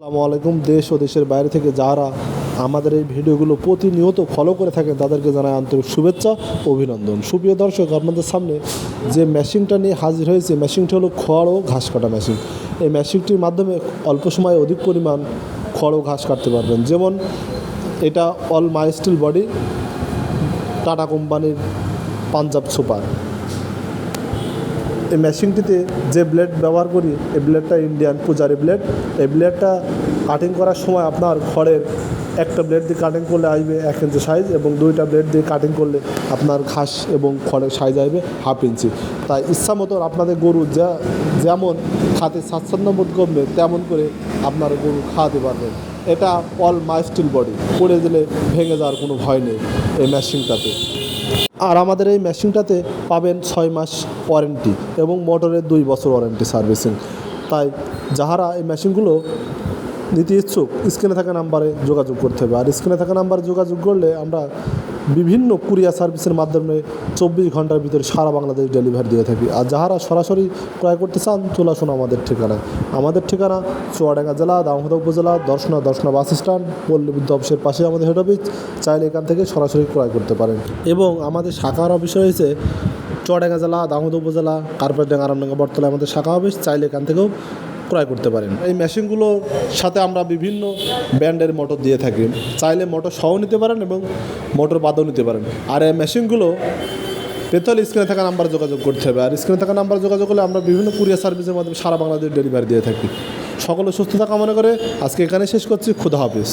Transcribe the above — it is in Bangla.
আসসালামু আলাইকুম। দেশ ও দেশের বাইরে থেকে যারা আমাদের এই ভিডিওগুলো প্রতিনিয়ত ফলো করে থাকেন তাদেরকে জানাই আন্তরিক শুভেচ্ছা ও অভিনন্দন। সুপ্রিয় দর্শক, আপনাদের সামনে যে মেশিনটা নিয়ে হাজির হয়েছে, মেশিনটি হলো খড় ও ঘাস কাটা মেশিন। এই মেশিনটির মাধ্যমে অল্প সময়ে অধিক পরিমাণ খড় ও ঘাস কাটতে পারবেন। যেমন এটা অল মাইস্টিল বডি, টাটা কোম্পানির পাঞ্জাব সুপার। এই মেশিনটিতে যে ব্লেড ব্যবহার করি, এই ব্লেডটা ইন্ডিয়ান পূজারি ব্লেড। এই ব্লেডটা কাটিং করার সময় আপনার খড়ের একটা ব্লেড দিয়ে কাটিং করলে আসবে 1 ইঞ্চি সাইজ, এবং দুইটা ব্লেড দিয়ে কাটিং করলে আপনার ঘাস এবং খড়ের সাইজ আসবে 1/2 ইঞ্চি। তাই ইচ্ছা মতো আপনাদের গরু যেমন খাতে স্বাচ্ছন্দ্য বোধ করবে তেমন করে আপনার গরু খাওয়াতে পারবেন। এটা অল মাইস্টিল বডি, করে দিলে ভেঙে যাওয়ার কোনো ভয় নেই এই মেশিনটাতে। আর আমাদের এই মেশিনটাতে পাবেন 6 মাস ওয়ারেন্টি এবং মোটরের 2 বছর ওয়ারেন্টি সার্ভিসিং। তাই যাহারা এই মেশিনগুলো নিতে ইচ্ছুক, স্ক্রিনে থাকা নাম্বারে যোগাযোগ করতে হবে। আর স্ক্রিনে থাকা নাম্বারে যোগাযোগ করলে আমরা বিভিন্ন কুরিয়ার সার্ভিসের মাধ্যমে 24 ঘন্টার ভিতরে সারা বাংলাদেশ ডেলিভারি দিয়ে থাকি। আর যাহারা সরাসরি ক্রয় করতে চান, চলে আসুন আমাদের ঠিকানায়। আমাদের ঠিকানা চুয়াডাঙ্গা জেলা, দামোহদা উপজেলা, দর্শনা বাস স্ট্যান্ড, পল্লী বিদ্যুৎ অফিসের পাশে আমাদের হেড অফিস। চাইলে এখান থেকে সরাসরি ক্রয় করতে পারেন। এবং আমাদের শাখার অফিস রয়েছে চুয়াডাঙ্গা জেলা, দামোহদা উপজেলা, কার্পাসডাঙ্গা, আরামডাঙ্গা, বটতলায় আমাদের শাখা অফিস। চাইলে এখান থেকেও ক্রয় করতে পারেন। এই মেশিনগুলোর সাথে আমরা বিভিন্ন ব্র্যান্ডের মোটর দিয়ে থাকি। চাইলে মোটর সহ নিতে পারেন এবং মোটর বাদও নিতে পারেন। আর এই মেশিনগুলো পেতে হলে স্ক্রিনে থাকা নাম্বারে যোগাযোগ করতে হবে। আর স্ক্রিনে থাকা নাম্বারে যোগাযোগ করলে আমরা বিভিন্ন কুরিয়ার সার্ভিসের মাধ্যমে সারা বাংলাদেশ ডেলিভারি দিয়ে থাকি। সকলে সুস্থতা কামনা করে আজকে এখানে শেষ করছি। খুদা হাফেজ।